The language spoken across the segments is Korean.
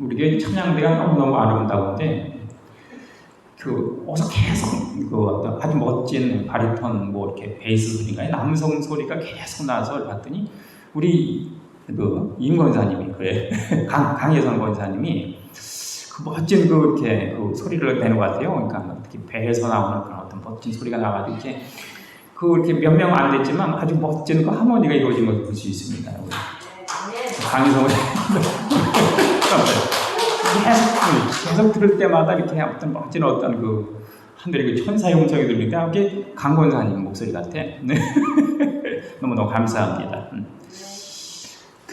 우리 교회 찬양대가 너무너무 아름다운데 어서 계속 어떤 아주 멋진 바리톤 이렇게 베이스 소리가 남성 소리가 계속 나서 봤더니 우리 임 권사님이 그래 강예선 권사님이 멋진 이렇게 소리를 내는 것 같아요. 그러니까 특히 배에서 나오는 그런 어떤 멋진 소리가 나가지고 이렇게 몇 명 안 됐지만 아주 멋진 하모니가 이루어진 것을 볼 수 있습니다. 강예선 계속 들을 때마다 이렇게 어떤 멋진 하늘의 천사의 음성이 들리니까 그게 강 권사님 목소리 같아. 너무너무 감사합니다.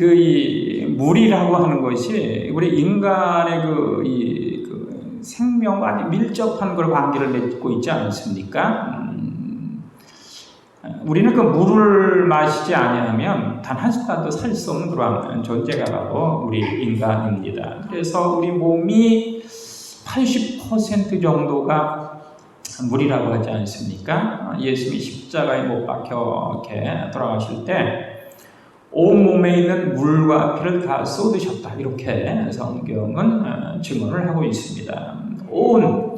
이 물이라고 하는 것이 우리 인간의 생명과 아주 밀접한 그런 관계를 맺고 있지 않습니까? 우리는 물을 마시지 아니하면 단 한 숟갈도 살 수 없는 그러한 존재가 바로 우리 인간입니다. 그래서 우리 몸이 80% 정도가 물이라고 하지 않습니까? 예수님이 십자가에 못 박혀 이렇게 돌아가실 때 온몸에 있는 물과 피를 다 쏟으셨다, 이렇게 성경은 증언을 하고 있습니다. 온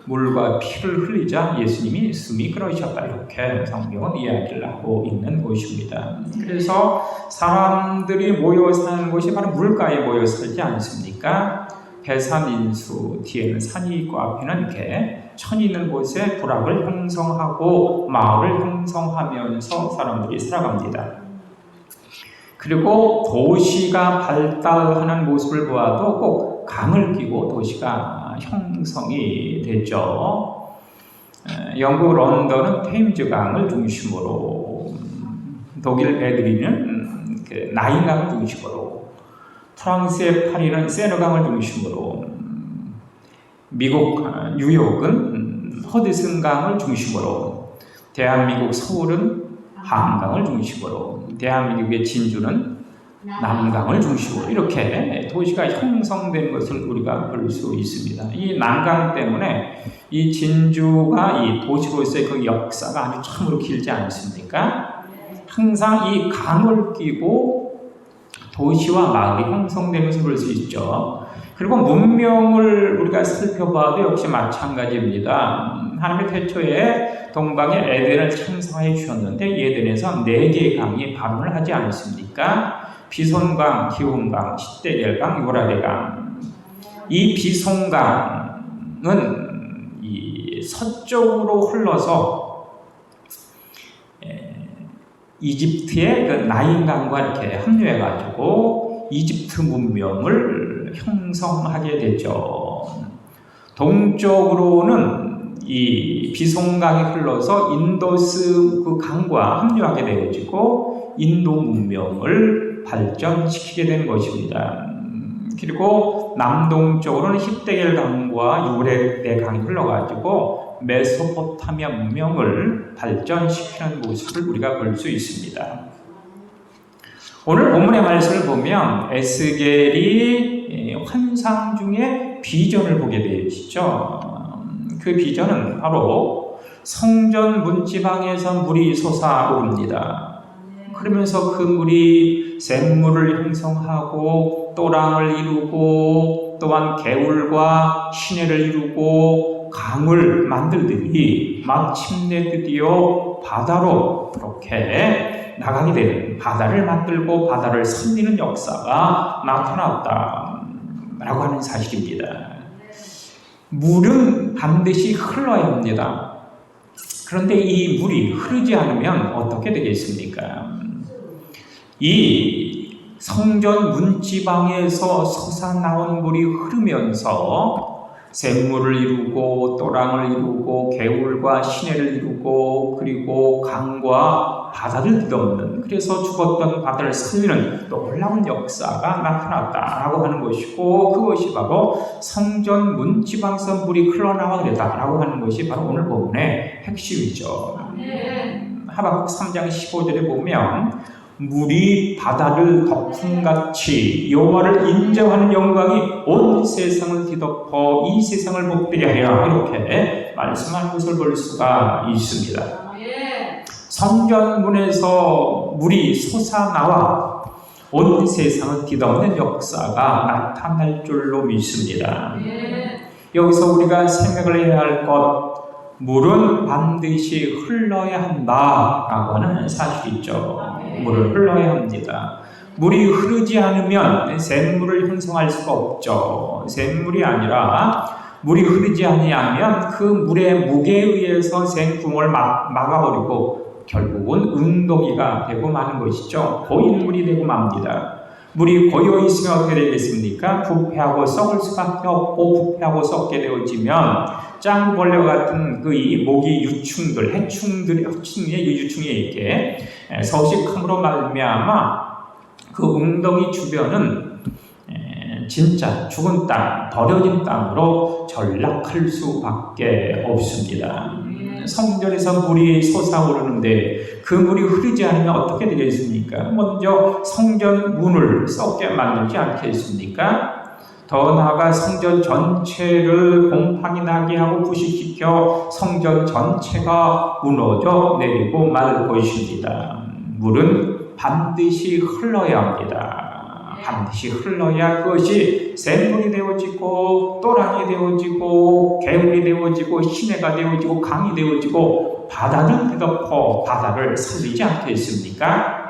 물과 피를 흘리자 예수님이 숨이 끊어지셨다, 이렇게 성경은 이야기를 하고 있는 곳입니다. 그래서 사람들이 모여 사는 곳이 바로 물가에 모여 살지 않습니까? 배산인수, 뒤에는 산이 있고 앞에는 이렇게 천이 있는 곳에 부락을 형성하고 마을을 형성하면서 사람들이 살아갑니다. 그리고 도시가 발달하는 모습을 보아도 꼭 강을 끼고 도시가 형성이 됐죠. 영국 런던은 테임즈강을 중심으로, 독일 베들린은 나인강을 중심으로, 프랑스의 파리는 세느강을 중심으로, 미국 뉴욕은 허드슨강을 중심으로, 대한민국 서울은 한강을 중심으로, 대한민국의 진주는 남강을 중심으로 이렇게 도시가 형성된 것을 우리가 볼 수 있습니다. 이 남강 때문에 이 진주가 이 도시로서의 역사가 아주 참으로 길지 않습니까? 항상 이 강을 끼고 도시와 마을이 형성된 것을 볼 수 있죠. 그리고 문명을 우리가 살펴봐도 역시 마찬가지입니다. 하나님의 태초에 동방에 에덴을 창조해 주셨는데 에덴에서 4개의 강이 발원을 하지 않습니까? 비손강, 기온강, 십대결강, 요라대강. 이 비손강은 이 서쪽으로 흘러서 이집트의 나일강과 이렇게 합류해가지고 이집트 문명을 형성하게 되죠. 동쪽으로는 이 비송강이 흘러서 인도스 강과 합류하게 되어지고 인도 문명을 발전시키게 된 것입니다. 그리고 남동쪽으로는 십대겔 강과 유브레데 강이 흘러가지고 메소포타미아 문명을 발전시키는 모습을 우리가 볼 수 있습니다. 오늘 본문의 말씀을 보면 에스겔이 환상 중에 비전을 보게 되시죠. 그 비전은 바로 성전 문지방에서 물이 솟아오릅니다. 그러면서 그 물이 샘물을 형성하고 또랑을 이루고 또한 개울과 시내를 이루고 강을 만들더니 마침내 드디어 바다로 그렇게 나가게 되는, 바다를 만들고 바다를 살리는 역사가 나타났다라고 하는 사실입니다. 물은 반드시 흘러야 합니다. 그런데 이 물이 흐르지 않으면 어떻게 되겠습니까? 이 성전 문지방에서 솟아나온 물이 흐르면서 샘물을 이루고 또랑을 이루고 개울과 시내를 이루고 그리고 강과 바다를 뒤덮는, 그래서 죽었던 바다를 살리는 놀라운 역사가 나타났다라고 하는 것이고, 그것이 바로 성전 문지방에서 물이 흘러나와야 된다라고 하는 것이 바로 오늘 본문의 핵심이죠. 하박국 3장 15절에 보면 물이 바다를 덮음같이 여호와를 인정하는 영광이 온 세상을 뒤덮어 이 세상을 복되게 하여, 이렇게 말씀하는 것을 볼 수가 있습니다. 성전문에서 물이 솟아나와 온 세상을 뒤덮는 역사가 나타날 줄로 믿습니다. 여기서 우리가 생각을 해야 할 것, 물은 반드시 흘러야 한다라고 하는 사실이 있죠. 물을 흘러야 합니다. 물이 흐르지 않으면 샘물을 형성할 수가 없죠. 샘물이 아니라 물이 흐르지 아니하면 그 물의 무게에 의해서 샘구멍을 막아버리고 결국은 웅덩이가 되고 마는 것이죠. 고인 물이 되고 맙니다. 물이 고여 있으면 어떻게 되겠습니까? 부패하고 썩을 수밖에 없고, 부패하고 썩게 되어지면 짱벌레 같은 그 모기 유충들, 해충의 유충에 서식함으로 말미암아 그 웅덩이 주변은 진짜 죽은 땅, 버려진 땅으로 전락할 수밖에 없습니다. 성전에서 물이 솟아오르는데 그 물이 흐르지 않으면 어떻게 되겠습니까? 먼저 성전 문을 썩게 만들지 않겠습니까? 더 나아가 성전 전체를 곰팡이 나게 하고 부식시켜 성전 전체가 무너져 내리고 말 것입니다. 물은 반드시 흘러야 합니다. 반드시 흘러야 그것이 샘물이 되어지고 또랑이 되어지고 개울이 되어지고 시내가 되어지고 강이 되어지고 바다는 뒤덮어 바다를 살리지 않겠습니까?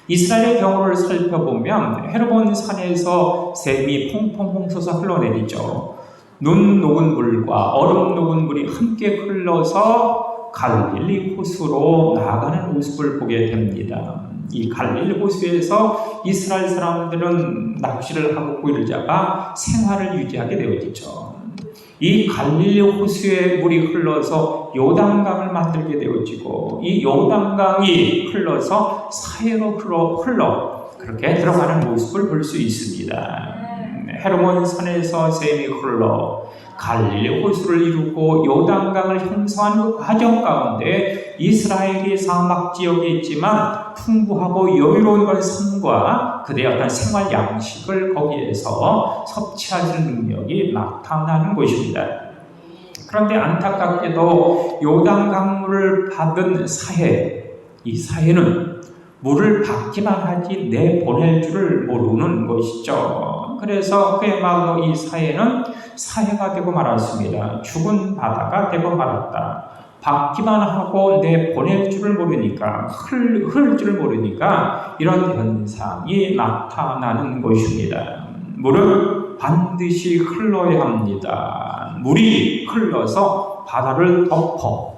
이스라엘의 경우를 살펴보면 헤르몬 산에서 샘이 퐁퐁퐁 솟아 흘러내리죠. 눈 녹은 물과 얼음 녹은 물이 함께 흘러서 갈릴리 호수로 나아가는 모습을 보게 됩니다. 이 갈릴리 호수에서 이스라엘 사람들은 낚시를 하고 구일자가 생활을 유지하게 되어지죠. 이 갈릴리 호수에 물이 흘러서 요단강을 만들게 되어지고 이 요단강이 흘러서 사해로 흘러 그렇게 들어가는 모습을 볼 수 있습니다. 헤르몬 산에서 샘이 흘러 갈릴리 호수를 이루고 요단강을 형성하는 그 과정 가운데 이스라엘이 사막 지역에 있지만 풍부하고 여유로운 그 산과 그들의 어떤 생활 양식을 거기에서 섭취하는 능력이 나타나는 것입니다. 그런데 안타깝게도 요단 강물을 받은 사해, 이 사해는 물을 받기만 하지 내보낼 줄을 모르는 것이죠. 그래서 그야말로 이 사해는 사해가 되고 말았습니다. 죽은 바다가 되고 말았다. 받기만 하고 내보낼 줄을 모르니까, 흐를 줄을 모르니까 이런 현상이 나타나는 것입니다. 물은 반드시 흘러야 합니다. 물이 흘러서 바다를 덮어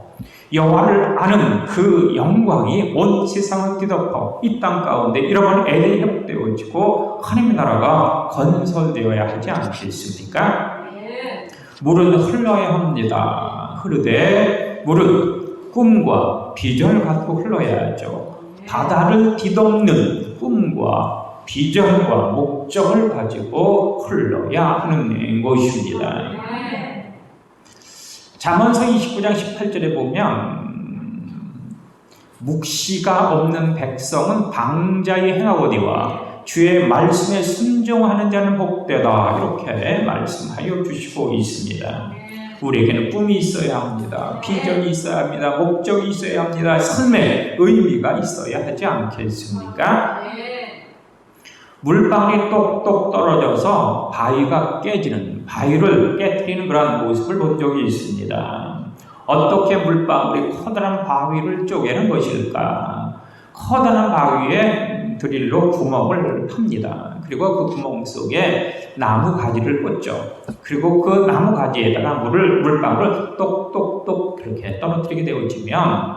여호와를 아는 그 영광이 온 세상을 뒤덮어 이 땅 가운데 잃어버린 에덴이 회복되어지고 하나님의 나라가 건설되어야 하지 않겠습니까? 물은 흘러야 합니다. 흐르되 물은 꿈과 비전을 갖고 흘러야죠. 바다를 뒤덮는 꿈과 비전과 목적을 가지고 흘러야 하는 것입니다. 잠언서 29장 18절에 보면 묵시가 없는 백성은 방자히 행하거니와 주의 말씀에 순종하는 자는 복되다 이렇게 말씀하여 주시고 있습니다. 우리에게는 꿈이 있어야 합니다. 비전이 있어야 합니다. 목적이 있어야 합니다. 삶의 의미가 있어야 하지 않겠습니까? 물방울이 똑똑 떨어져서 바위가 깨지는, 바위를 깨뜨리는 그런 모습을 본 적이 있습니다. 어떻게 물방울이 커다란 바위를 쪼개는 것일까? 커다란 바위에 드릴로 구멍을 팝니다. 그리고 그 구멍 속에 나무 가지를 꽂죠. 그리고 그 나무 가지에다가 물방울을 똑똑똑 그렇게 떨어뜨리게 되어지면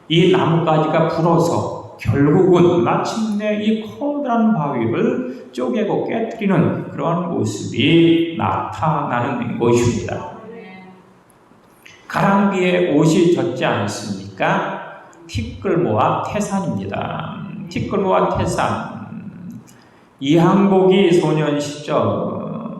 이 나무 가지가 불어서 결국은 마침내 이 커다란 바위를 쪼개고 깨뜨리는 그런 모습이 나타나는 것입니다. 가랑비에 옷이 젖지 않습니까? 티끌모아 태산입니다. 티끌모아 태산. 이항복이 소년 시절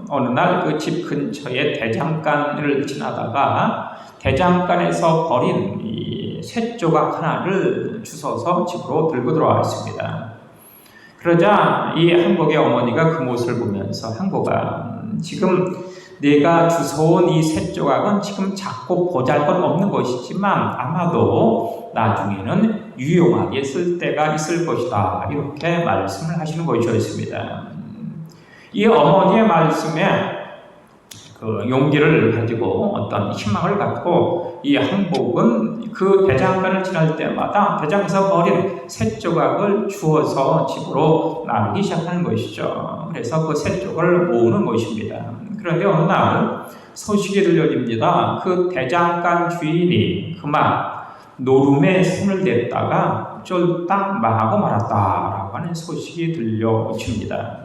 어느 날 그 집 근처에 대장간을 지나다가 대장간에서 버린 이 쇠 조각 하나를 주워서 집으로 들고 들어왔습니다. 그러자 이 항복의 어머니가 그 모습을 보면서 항복아, 지금 내가 주워온 이 새 조각은 지금 작고 보잘것없는 것이지만 아마도 나중에는 유용하게 쓸 때가 있을 것이다. 이렇게 말씀을 하시는 것이었습니다. 이 어머니의 말씀에 그 용기를 가지고 어떤 희망을 갖고 이 항복은 그 대장간을 지날 때마다 대장에서 버린 새 조각을 주워서 집으로 나누기 시작하는 것이죠. 그래서 그 새 조각을 모으는 것입니다. 그런데 어느 날 소식이 들려집니다. 그 대장간 주인이 그만 노름에 손을 댔다가 쫄딱 망하고 말았다라고 하는 소식이 들려옵니다.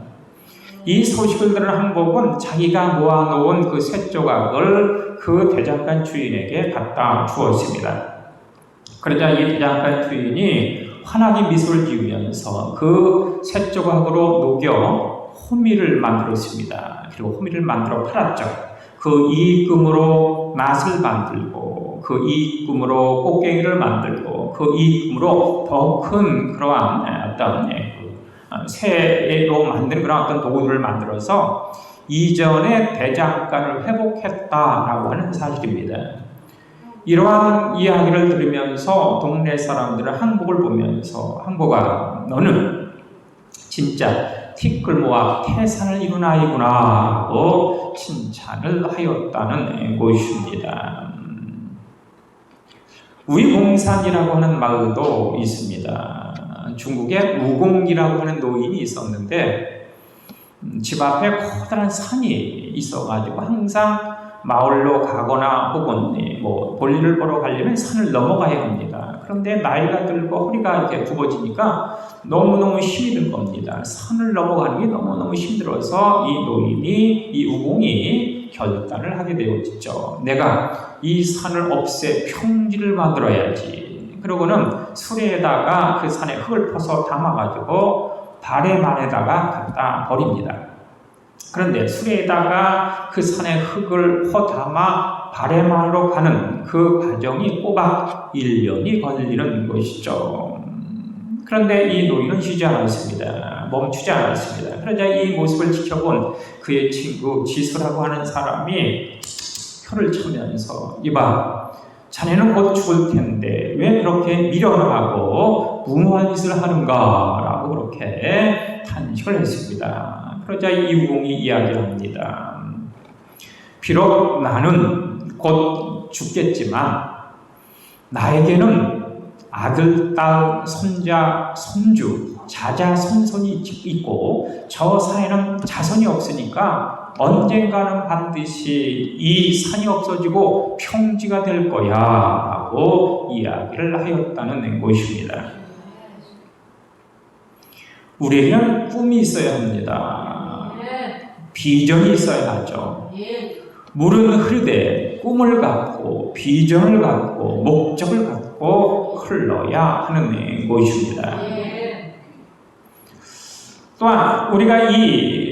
이 소식을 들은 항복은 자기가 모아놓은 그 새 조각을 그 대장간 주인에게 갖다 주었습니다. 그러자 이 대장간 주인이 환하게 미소를 지으면서 그 새 조각으로 녹여 호미를 만들었습니다. 그리고 호미를 만들어 팔았죠. 그 이익금으로 낫을 만들고 그 이익금으로 꽃갱이를 만들고 그 이익금으로 더 큰 그러한 어떤 새로 만든 그런 어떤 도구들을 만들어서 이전의 대장간을 회복했다라고 하는 사실입니다. 이러한 이야기를 들으면서 동네 사람들은 항복을 보면서 항복아, 너는 진짜 티끌모아 태산을 이룬 아이구나 하고 칭찬을 하였다는 것입니다. 위공산이라고 하는 마을도 있습니다. 중국에 우공이라고 하는 노인이 있었는데 집 앞에 커다란 산이 있어가지고 항상 마을로 가거나 혹은 볼일을 보러 가려면 산을 넘어가야 합니다. 그런데 나이가 들고 허리가 이렇게 굽어지니까 너무너무 힘이 든 겁니다. 산을 넘어가는 게 너무너무 힘들어서 이 노인이, 이 우공이 결단을 하게 되었죠. 내가 이 산을 없애 평지를 만들어야지. 그러고는 수레에다가 그 산에 흙을 퍼서 담아가지고 바래만에다가 갖다 버립니다. 그런데 수레에다가 그 산에 흙을 퍼 담아 바래만으로 가는 그 과정이 꼬박 1년이 걸리는 것이죠. 그런데 이 노인은 쉬지 않았습니다. 멈추지 않았습니다. 그러자 이 모습을 지켜본 그의 친구 지수라고 하는 사람이 혀를 차면서 이봐, 자네는 곧 죽을 텐데 왜 그렇게 미련하고 무모한 짓을 하는가? 라고 그렇게 탄식을 했습니다. 그러자 이 우공이 이야기합니다. 비록 나는 곧 죽겠지만 나에게는 아들, 딸, 손자, 손주, 자자손손이 있고 저 사이에는 자손이 없으니까 언젠가는 반드시 이 산이 없어지고 평지가 될 거야 라고 이야기를 하였다는 것입니다. 우리에게는 꿈이 있어야 합니다. 비전이 있어야 하죠. 물은 흐르되 꿈을 갖고 비전을 갖고 목적을 갖고 흘러야 하는 것입니다. 또한 우리가 이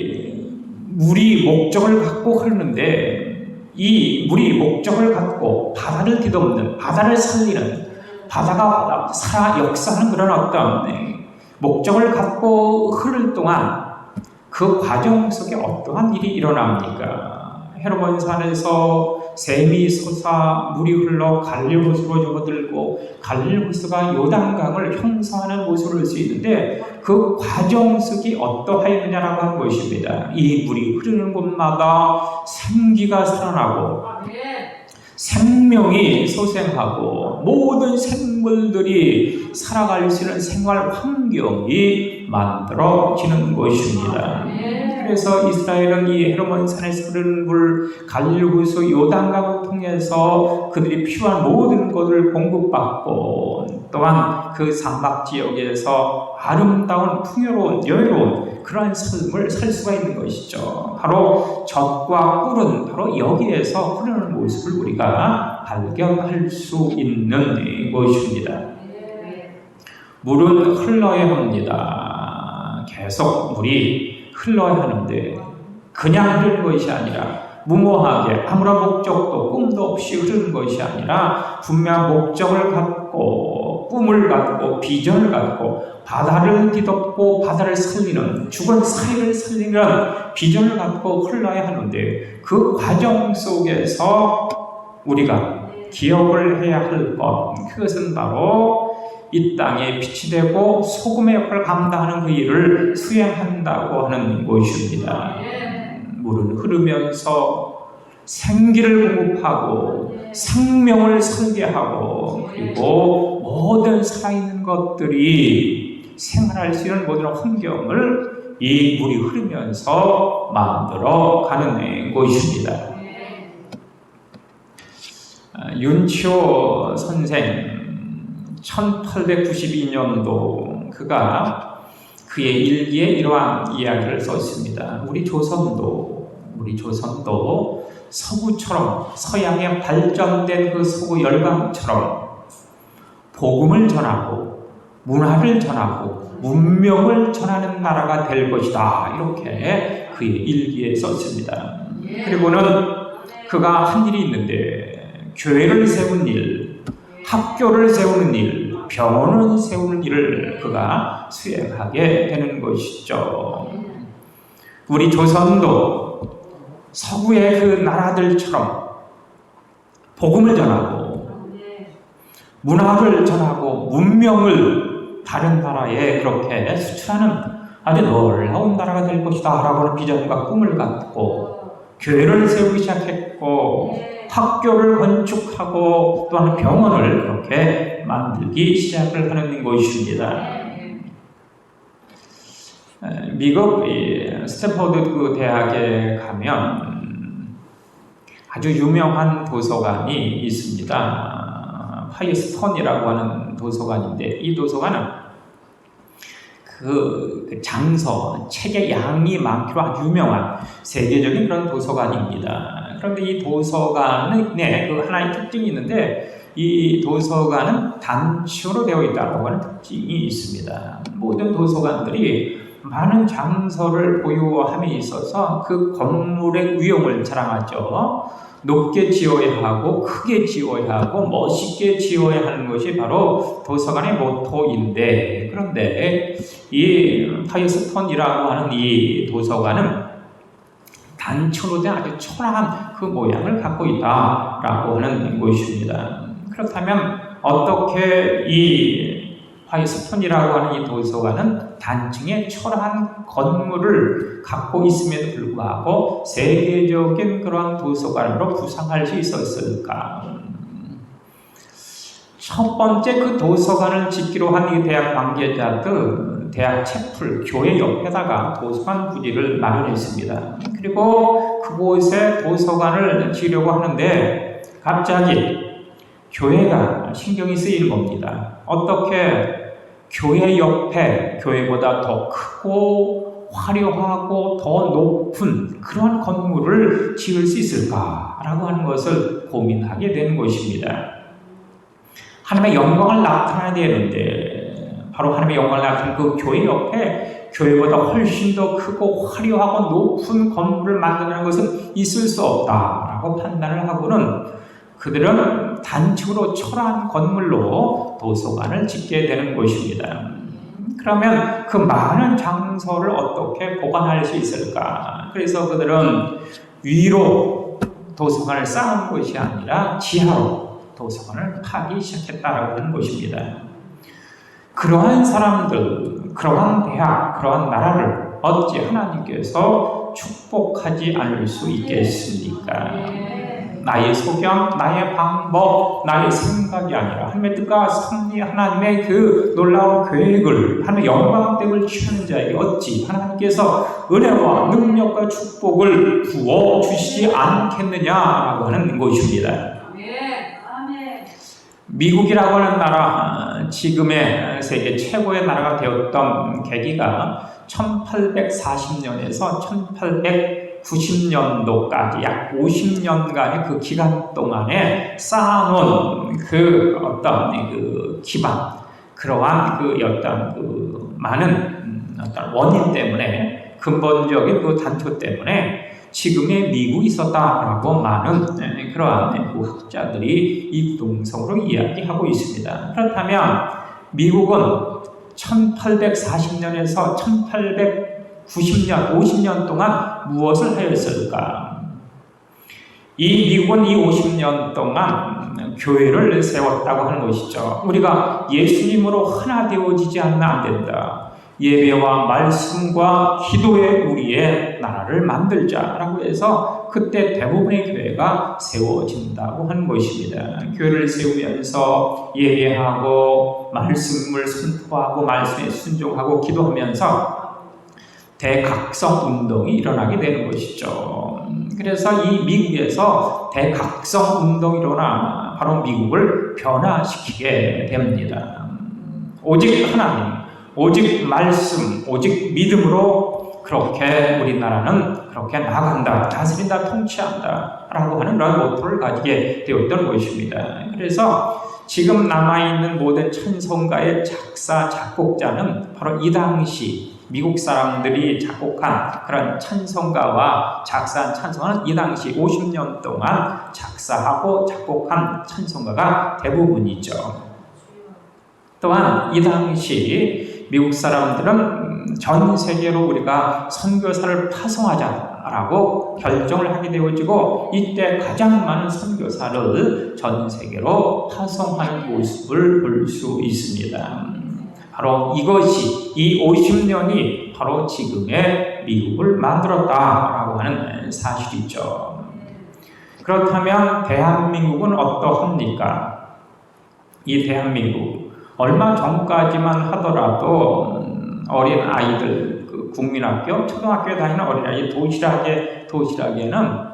물이 목적을 갖고 흐르는데 이 물이 목적을 갖고 바다를 뒤덮는, 바다를 살리는, 바다가 살아 역사하는 그런 어떤 목적을 갖고 흐를 동안 그 과정 속에 어떠한 일이 일어납니까? 헤르몬산에서 샘이 솟아 물이 흘러 갈릴호수로 접어들고 갈릴호수가 요단강을 형성하는 모습을 볼 수 있는데 그 과정 속이 어떠하였느냐라고 하는 것입니다. 이 물이 흐르는 곳마다 생기가 살아나고 생명이 소생하고 모든 생물들이 살아갈 수 있는 생활 환경이 만들어지는 것입니다. 그래서 이스라엘은 이 헤르몬산에서 흐르는 물 갈릴호수 요단강을 통해서 그들이 필요한 모든 것을 공급받고 또한 그 산막 지역에서 아름다운 풍요로운 여유로운 그러한 삶을 살 수가 있는 것이죠. 바로 젖과 꿀은 바로 여기에서 흐르는 모습을 우리가 발견할 수 있는 것입니다. 물은 흘러야 합니다. 계속 물이 흘러야 하는데 그냥 흐르는 것이 아니라 무모하게 아무런 목적도 꿈도 없이 흐르는 것이 아니라 분명한 목적을 갖고 꿈을 갖고 비전을 갖고 바다를 뒤덮고 바다를 살리는 죽은 사이를 살리는 비전을 갖고 흘러야 하는데 그 과정 속에서 우리가 기억을 해야 할 것, 그것은 바로 이 땅에 빛이 되고 소금의 역할을 감당하는 그 일을 수행한다고 하는 것입니다. 물은 흐르면서 생기를 공급하고 생명을 설계하고 그리고 모든 살아있는 것들이 생활할 수 있는 모든 환경을 이 물이 흐르면서 만들어 가는 것입니다. 윤치호 선생 1892년도 그가 그의 일기에 이러한 이야기를 썼습니다. 우리 조선도 서구처럼 서양의 발전된 그 서구 열강처럼 복음을 전하고 문화를 전하고 문명을 전하는 나라가 될 것이다. 이렇게 그의 일기에 썼습니다. 그리고는 그가 한 일이 있는데 교회를 세운 일, 학교를 세우는 일, 병원을 세우는 일을 그가 수행하게 되는 것이죠. 우리 조선도 서구의 그 나라들처럼 복음을 전하고 문화를 전하고 문명을 다른 나라에 그렇게 수출하는 아주 놀라운 나라가 될 것이다 라고 하는 비전과 꿈을 갖고 교회를 세우기 시작했고 학교를 건축하고 또한 병원을 그렇게 만들기 시작을 하는 것입니다. 미국 스탠퍼드 그 대학에 가면 아주 유명한 도서관이 있습니다. 파이어스톤이라고 하는 도서관인데 이 도서관은 그 장서, 책의 양이 많기로 아주 유명한 세계적인 그런 도서관입니다. 그런데 이 도서관에 그 하나의 특징이 있는데 이 도서관은 단층으로 되어 있다고 하는 특징이 있습니다. 모든 도서관들이 많은 장서를 보유함에 있어서 그 건물의 위용을 자랑하죠. 높게 지어야 하고 크게 지어야 하고 멋있게 지어야 하는 것이 바로 도서관의 모토인데 그런데 이 파이어스톤이라고 하는 이 도서관은 단층으로 된 아주 초라한 그 모양을 갖고 있다라고 하는 것입니다. 그렇다면 어떻게 이 파이어스톤이라고 하는 이 도서관은 단층의 초라한 건물을 갖고 있음에도 불구하고 세계적인 그러한 도서관으로 부상할 수 있었을까? 첫 번째 그 도서관을 짓기로 한 이 대학 관계자들, 대학 채플, 교회 옆에다가 도서관 부지를 마련했습니다. 그리고 그곳에 도서관을 지으려고 하는데 갑자기 교회가 신경이 쓰이는 겁니다. 어떻게 교회 옆에 교회보다 더 크고 화려하고 더 높은 그런 건물을 지을 수 있을까라고 하는 것을 고민하게 되는 것입니다. 하나님의 영광을 나타내야 되는데 바로 하나님의 영광을 나타내는 그 교회 옆에 교회보다 훨씬 더 크고 화려하고 높은 건물을 만드는 것은 있을 수 없다라고 판단을 하고는 그들은 단층으로 초라한 건물로 도서관을 짓게 되는 것입니다. 그러면 그 많은 장서를 어떻게 보관할 수 있을까? 그래서 그들은 위로 도서관을 쌓은 것이 아니라 지하로 도서관을 파기 시작했다라고 하는 것입니다. 그러한 사람들, 그러한 대학, 그러한 나라를 어찌 하나님께서 축복하지 않을 수 있겠습니까? 나의 소견, 나의 방법, 나의 생각이 아니라 하나님의 뜻과 섭리, 하나님의 그 놀라운 계획을, 하나님의 영광됨을 취하는 자에게 어찌 하나님께서 은혜와 능력과 축복을 부어주시지 않겠느냐라고 하는 것입니다. 미국이라고 하는 나라, 지금의 세계 최고의 나라가 되었던 계기가 1840년에서 1890년도까지 약 50년간의 그 기간 동안에 쌓아놓은 그 어떤 그 기반, 그러한 그 어떤 그 많은 어떤 원인 때문에 근본적인 그 단초 때문에 지금의 미국이 있었다라고 많은 그러한 학자들이 이구동성으로 이야기하고 있습니다. 그렇다면 미국은 1840년에서 1890년, 50년 동안 무엇을 하였을까? 이 미국은 이 50년 동안 교회를 세웠다고 하는 것이죠. 우리가 예수님으로 하나 되어지지 않나 안 된다. 예배와 말씀과 기도에 우리의 나라를 만들자라고 해서 그때 대부분의 교회가 세워진다고 하는 것입니다. 교회를 세우면서 예배하고 말씀을 선포하고 말씀에 순종하고 기도하면서 대각성 운동이 일어나게 되는 것이죠. 그래서 이 미국에서 대각성 운동이 일어나 바로 미국을 변화시키게 됩니다. 오직 하나님, 오직 말씀, 오직 믿음으로 그렇게 우리나라는 그렇게 나아간다, 다스린다, 통치한다 라고 하는 그런 모토를 가지게 되었던 것입니다. 그래서 지금 남아있는 모든 찬송가의 작사, 작곡자는 바로 이 당시 미국 사람들이 작곡한 그런 찬송가와 작사한 찬송가는 이 당시 50년 동안 작사하고 작곡한 찬송가가 대부분이죠. 또한 이 당시 미국 사람들은 전 세계로 우리가 선교사를 파송하자라고 결정을 하게 되어지고 이때 가장 많은 선교사를 전 세계로 파송하는 모습을 볼 수 있습니다. 바로 이것이 이 50년이 바로 지금의 미국을 만들었다라고 하는 사실이죠. 그렇다면 대한민국은 어떠합니까? 이 대한민국 얼마 전까지만 하더라도 어린 아이들, 국민학교, 초등학교에 다니는 어린아이 도시락에는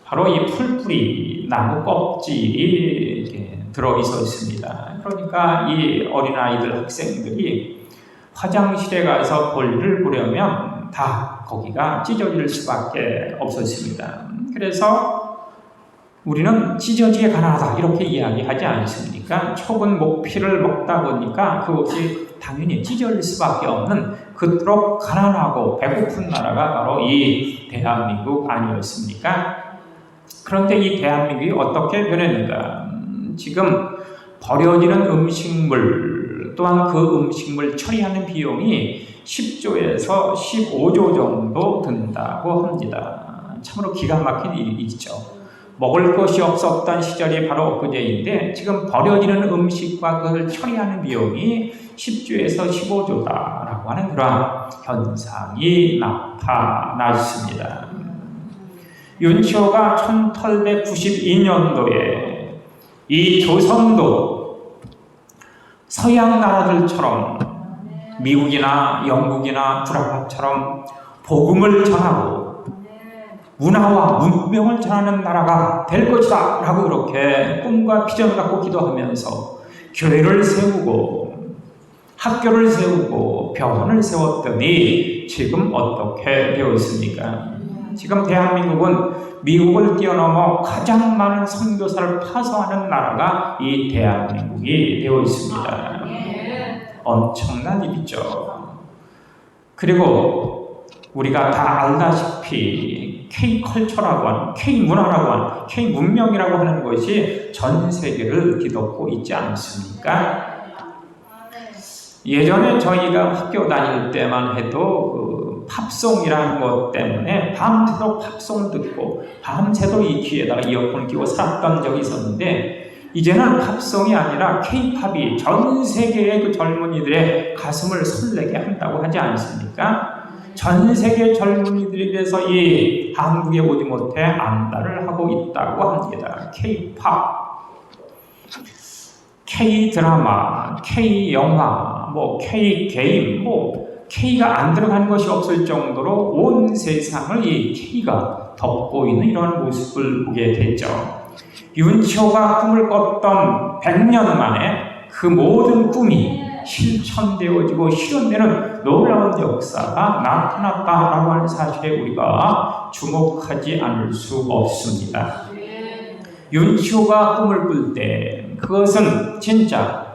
바로 이 풀뿌리 나무 껍질이 이렇게 들어 있었습니다. 그러니까 이 어린아이들 학생들이 화장실에 가서 볼일을 보려면 다 거기가 찢어질 수밖에 없었습니다. 그래서 우리는 찢어지게 가난하다 이렇게 이야기하지 않습니까? 촉은 목피를 먹다 보니까 그것이 당연히 찢어질 수밖에 없는 그토록 가난하고 배고픈 나라가 바로 이 대한민국 아니었습니까? 그런데 이 대한민국이 어떻게 변했는가? 지금 버려지는 음식물 또한 그 음식물 처리하는 비용이 10조에서 15조 정도 든다고 합니다. 참으로 기가 막힌 일이죠. 먹을 것이 없었던 시절이 바로 엊그제인데 지금 버려지는 음식과 그것을 처리하는 비용이 10조에서 15조다라고 하는 그런 현상이 나타났습니다. 윤치호가 1892년도에 이 조선도 서양 나라들처럼 미국이나 영국이나 불화처럼 복음을 전하고 문화와 문명을 전하는 나라가 될 것이다 라고 그렇게 꿈과 비전을 갖고 기도하면서 교회를 세우고 학교를 세우고 병원을 세웠더니 지금 어떻게 되었습니까? 지금 대한민국은 미국을 뛰어넘어 가장 많은 선교사를 파송하는 나라가 이 대한민국이 되어 있습니다. 엄청난 일이죠. 그리고 우리가 다 알다시피 K컬처라고 하는, K문화라고 하는, K문명이라고 하는 것이 전 세계를 뒤덮고 있지 않습니까? 예전에 저희가 학교 다닐 때만 해도 팝송이라는 것 때문에 밤새도록 팝송을 듣고 밤새도록 이 귀에다가 이어폰을 끼고 살았던 적이 있었는데 이제는 팝송이 아니라 K-팝이 전 세계의 그 젊은이들의 가슴을 설레게 한다고 하지 않습니까? 전 세계 젊은이들이 그래서 이 한국에 오지 못해 안달을 하고 있다고 합니다. K-팝, K-드라마, K-영화, K-게임, K가 안 들어간 것이 없을 정도로 온 세상을 이 K가 덮고 있는 이런 모습을 보게 되죠. 윤치호가 꿈을 꿨던 100년 만에 그 모든 꿈이 실천되어지고 실현되는 놀라운 역사가 나타났다라고 하는 사실에 우리가 주목하지 않을 수 없습니다. 윤치호가 꿈을 꿀 때 그것은 진짜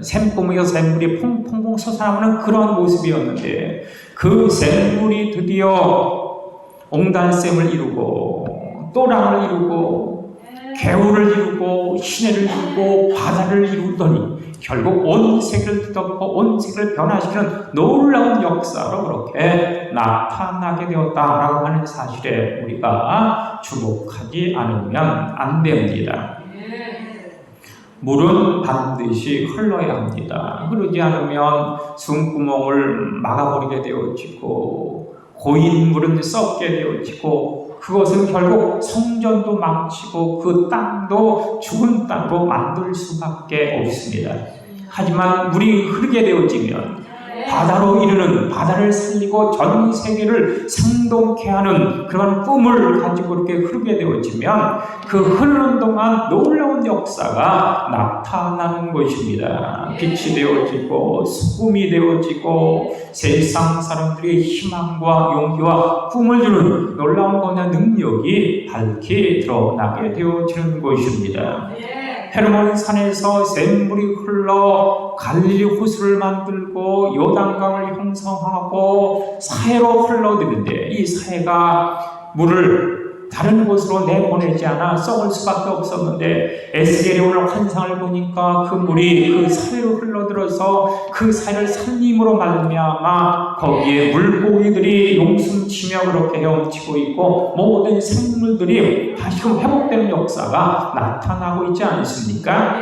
샘구멍에서 샘물이 퐁퐁퐁 솟아나오는 그런 모습이었는데 그 샘물이 드디어 옹달샘을 이루고 또랑을 이루고 개울을 이루고 시내를 이루고 바다를 이루더니 결국 온 세계를 뒤덮고 온 세계를 변화시키는 놀라운 역사로 그렇게 나타나게 되었다라고 하는 사실에 우리가 주목하지 않으면 안 됩니다. 물은 반드시 흘러야 합니다. 흐르지 않으면 숨구멍을 막아버리게 되어지고 고인 물은 썩게 되어지고 그것은 결국 성전도 망치고 그 땅도 죽은 땅으로 만들 수밖에 없습니다. 하지만 물이 흐르게 되어지면 바다로 이르는, 바다를 살리고 전 세계를 생동케 하는 그런 꿈을 가지고 이렇게 흐르게 되어지면 그 흐르는 동안 놀라운 역사가 나타나는 것입니다. 빛이 되어지고 소금이 되어지고 세상 사람들의 희망과 용기와 꿈을 주는 놀라운 권한 능력이 밝히 드러나게 되어지는 것입니다. 헤르몬 산에서 샘물이 흘러 갈릴리 호수를 만들고 요단강을 형성하고 사해로 흘러드는데 이 사해가 물을 다른 곳으로 내보내지 않아 썩을 수밖에 없었는데 에스겔이 오늘 환상을 보니까 그 물이 그 사해로 흘러들어서 그 사해를 살림으로 말미암아 거기에 물고기들이 용숨치며 그렇게 헤엄치고 있고 모든 생물들이 다시금 회복되는 역사가 나타나고 있지 않습니까?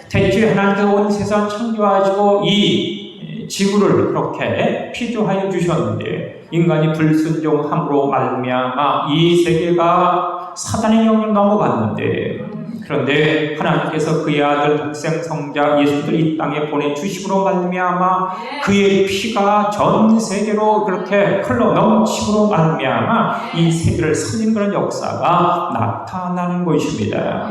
대체 하나님께서 온 세상 창조하시고 이 지구를 그렇게 피조하여 주셨는데 인간이 불순종함으로 말미암아 이 세계가 사단의 영향을 넘어갔는데 그런데 하나님께서 그의 아들 독생 성자 예수를 이 땅에 보내주심으로 말미암아 그의 피가 전 세계로 그렇게 흘러 넘침으로 말미암아 이 세계를 살린 그런 역사가 나타나는 것입니다.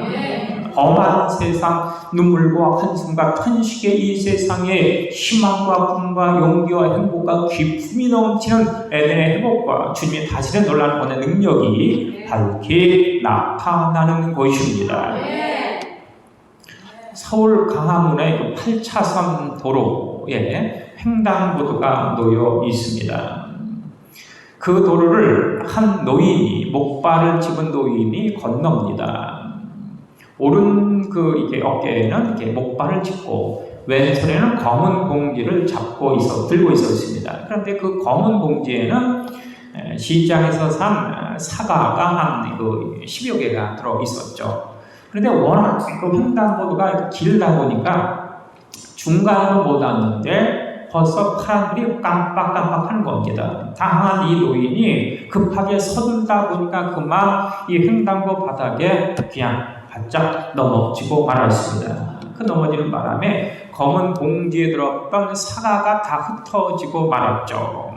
험한 세상, 눈물과 한숨과 탄식의 이 세상에 희망과 꿈과 용기와 행복과 기쁨이 넘치는 에덴의 회복과 주님의 다스리는 놀라운 권의 능력이 밝게 나타나는 것입니다. 서울 강화문의 8차선 도로에 횡단보도가 놓여 있습니다. 그 도로를 한 노인이, 목발을 집은 노인이 건넙니다. 오른 이게 어깨에는 이렇게 목발을 짚고 왼손에는 검은 봉지를 들고 있었습니다. 그런데 그 검은 봉지에는 시장에서 산 사과가 한 10여 개가 들어 있었죠. 그런데 워낙 그 횡단보도가 길다 보니까 중간은 못 왔는데 벌써 파란불이 깜빡깜빡 하는 겁니다. 당한 이 노인이 급하게 서둘다 보니까 그만 이 횡단보 바닥에 그냥 바짝 넘어지고 말았습니다. 그 넘어지는 바람에 검은 봉지에 들었던 사과가 다 흩어지고 말았죠.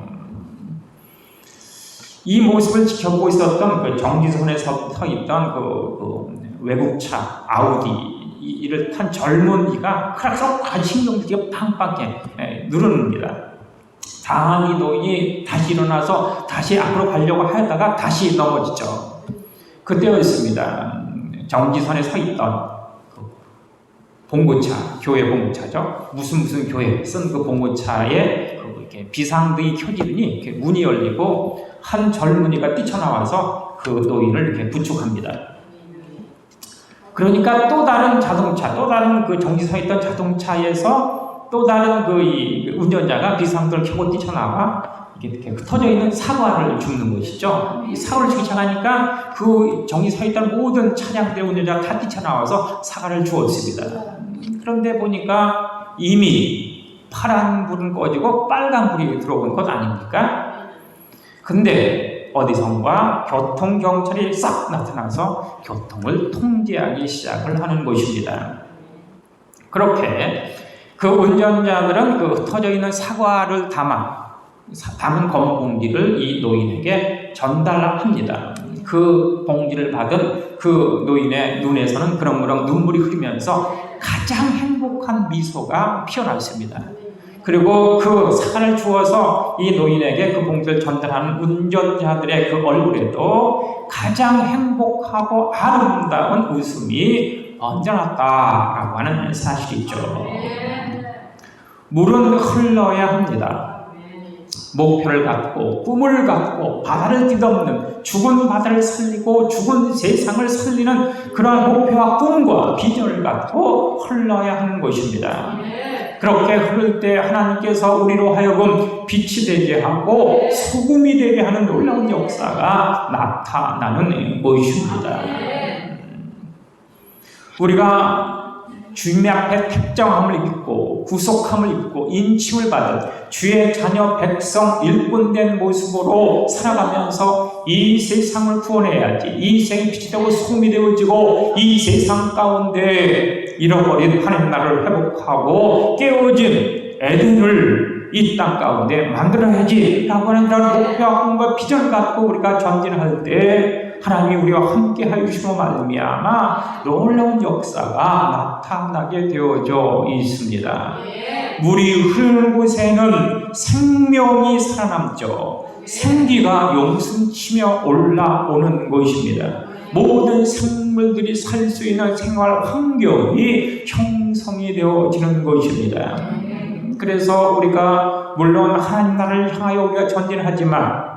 이 모습을 지켜보고 있었던 그 정지선에 서 있던 그 외국차 아우디를 탄 젊은이가 크락석 신경질이 팡팡해 누릅니다. 당한 이 노인이 다시 일어나서 다시 앞으로 가려고 하다가 다시 넘어지죠. 그때였습니다. 정지선에 서 있던 그 봉고차, 교회 봉고차죠. 무슨 교회 쓴 그 봉고차에 이렇게 비상등이 켜지더니 이렇게 문이 열리고 한 젊은이가 뛰쳐나와서 그 노인을 이렇게 부축합니다. 그러니까 또 다른 자동차, 또 다른 그 정지선에 있던 자동차에서 또 다른 그 운전자가 비상등을 켜고 뛰쳐나와 이렇게 흩어져 있는 사과를 줍는 것이죠. 이 사과를 주기 시작하니까 그 정지선에 있던 모든 차량들 운전자가 다 뛰쳐나와서 사과를 주었습니다. 그런데 보니까 이미 파란 불은 꺼지고 빨간 불이 들어온 것 아닙니까? 근데 어디선가 교통경찰이 싹 나타나서 교통을 통제하기 시작을 하는 것입니다. 그렇게 그 운전자들은 그 흩어져 있는 사과를 담은 검은 봉지를 이 노인에게 전달합니다. 그 봉지를 받은 그 노인의 눈에서는 그렁그렁 눈물이 흐르면서 가장 행복한 미소가 피어났습니다. 그리고 그 사과를 주어서 이 노인에게 그 봉지를 전달하는 운전자들의 그 얼굴에도 가장 행복하고 아름다운 웃음이 번져났다라고 하는 사실이죠. 물은 흘러야 합니다. 목표를 갖고 꿈을 갖고 바다를 뒤덮는 죽은 바다를 살리고 죽은 세상을 살리는 그러한 목표와 꿈과 비전을 갖고 흘러야 하는 것입니다. 그렇게 흐를 때 하나님께서 우리로 하여금 빛이 되게 하고 소금이 되게 하는 놀라운 역사가 나타나는 것입니다. 우리가 주님 앞에 택정함을 입고 구속함을 입고 인침을 받은 주의 자녀 백성 일꾼된 모습으로 살아가면서 이 세상을 구원해야지, 이 세상이 빛이 되고 소금이 되어지고 이 세상 가운데 잃어버린 하나님 나라를 회복하고 깨어진 에덴을 이 땅 가운데 만들어야지 라고 하는 그런 목표와 꿈과 비전을 갖고 우리가 전진할 때 하나님이 우리와 함께 하시고 말미암아 놀라운 역사가 나타나게 되어져 있습니다. 물이 흐르는 곳에는 생명이 살아남죠. 생기가 용승치며 올라오는 것입니다. 모든 생물들이 살 수 있는 생활 환경이 형성이 되어지는 것입니다. 그래서 우리가 물론 하나님 나라를 향하여 우리가 전진하지만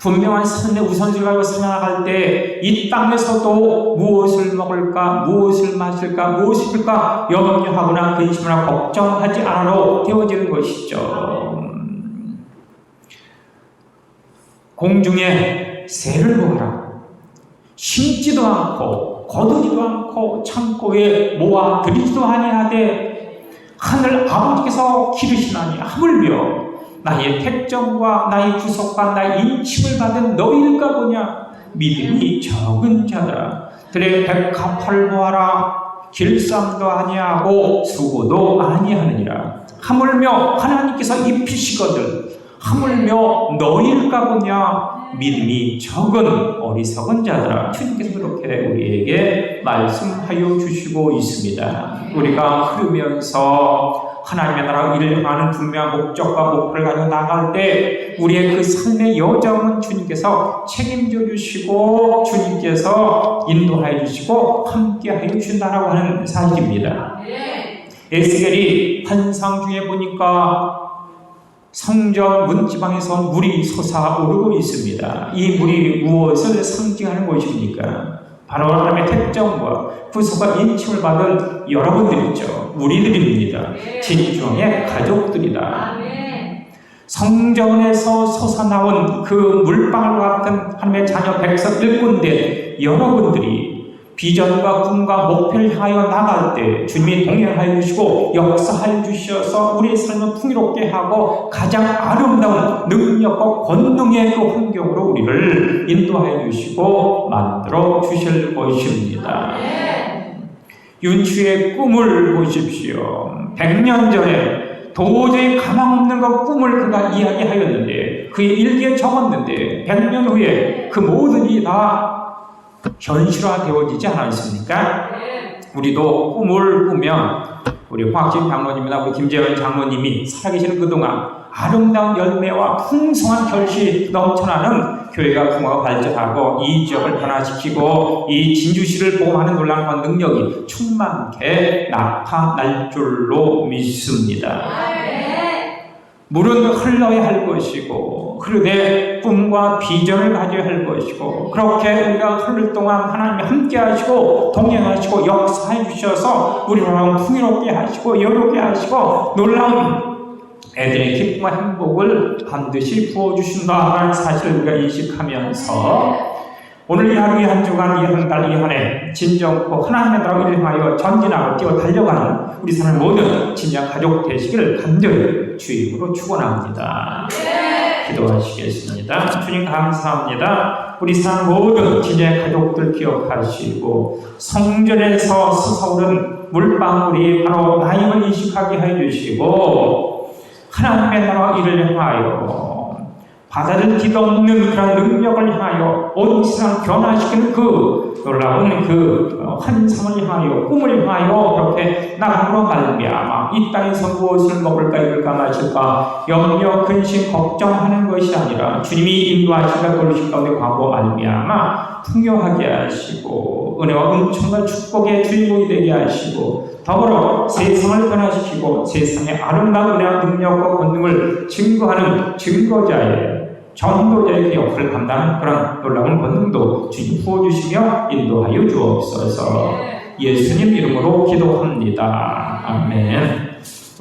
분명한 삶의 우선순위를 가지고 살아갈 때 이 땅에서도 무엇을 먹을까, 무엇을 마실까, 무엇을 입을까 염려하거나 근심하거나 걱정하지 않아도 되어지는 것이죠. 공중에 새를 보아라. 심지도 않고 거두지도 않고 창고에 모아들이지도 아니하되 하늘 아버지께서 기르시나니 하물며 나의 택정과 나의 구속과 나의 인침을 받은 너희일까 보냐. 믿음이 적은 자들아, 들의 백합화를 보아라. 길쌈도 아니하고 수고도 아니하느니라. 하물며 하나님께서 입히시거든 하물며 너희일까 보냐. 믿음이 적은 어리석은 자들아. 주님께서 그렇게 우리에게 말씀하여 주시고 있습니다. 우리가 흐르면서 하나님의 나라 일을 향하는 분명한 목적과 목표를 가지고 나갈 때 우리의 그 삶의 여정은 주님께서 책임져 주시고 주님께서 인도하여 주시고 함께하여 주신다라고 하는 사실입니다. 에스겔이 환상 중에 보니까 성전 문지방에서 물이 솟아오르고 있습니다. 이 물이 무엇을 상징하는 것입니까? 바로 하나님의 택정과 구속과 인침을 받은 여러분들이죠. 우리들입니다. 진정의 가족들이다. 성전에서 솟아나온 그 물방울 같은 하나님의 자녀 백성 일꾼된 여러분들이 비전과 꿈과 목표를 향하여 나갈 때 주님이 동행하여 주시고 역사하여 주셔서 우리의 삶을 풍요롭게 하고 가장 아름다운 능력과 권능의 그 환경으로 우리를 인도하여 주시고 만들어 주실 것입니다. 윤추의 꿈을 보십시오. 100년 전에 도저히 가망 없는 그 꿈을 그가 이야기하였는데 그의 일기에 적었는데 100년 후에 그 모든 일이 다 현실화되어지지 않았습니까? 우리도 꿈을 꾸면 우리 화학진 장로님이나 우리 김재현 장로님이 살아계시는 그동안 아름다운 열매와 풍성한 결실이 넘쳐나는 교회가 풍화가 발전하고 이 지역을 변화시키고 이 진주시를 보호하는 놀라운 능력이 충만케 나타날 줄로 믿습니다. 물은 흘러야 할 것이고 흐르되 꿈과 비전을 가져야 할 것이고 그렇게 우리가 흐를 동안 하나님이 함께 하시고 동행하시고 역사해 주셔서 우리를 풍요롭게 하시고 여롭게 하시고 놀라운 애들의 기쁨과 행복을 반드시 부어주신다는 사실을 우리가 인식하면서 오늘 이 하루 이 한 주간 이 한 달 이 한 해 진정코 하나님의 나라를 향하여 전진하고 뛰어 달려가는 우리 사는 모든 진정 가족 되시기를 간절히 주임으로 축원합니다. 기도하시겠습니다. 주님 감사합니다. 우리 사는 모든 진정의 가족들 기억하시고 성전에서 솟아오른 물방울이 바로 나임을 인식하게 해주시고 하나님의 나라 일을 향하여 바다를 뒤덮는 그런 능력을 향하여 온 세상을 변화시키는 그 놀라운 그 환상을 향하여 꿈을 향하여 그렇게 나감으로 말미암아 이 땅에서 무엇을 먹을까 입을까 마실까 염려 근심 걱정하는 것이 아니라 주님이 인도하시다 돌리실 가운데 가고 말미암아 풍요하게 하시고 은혜와 은총과 축복의 주인공이 되게 하시고 더불어 세상을 변화시키고 세상의 아름다운 은혜와 능력과 권능을 증거하는 증거자의 전도자의 역할을 감당하는 그런 놀라운 권능도 주님 부어주시며 인도하여 주옵소서. 예수님 이름으로 기도합니다. 아멘.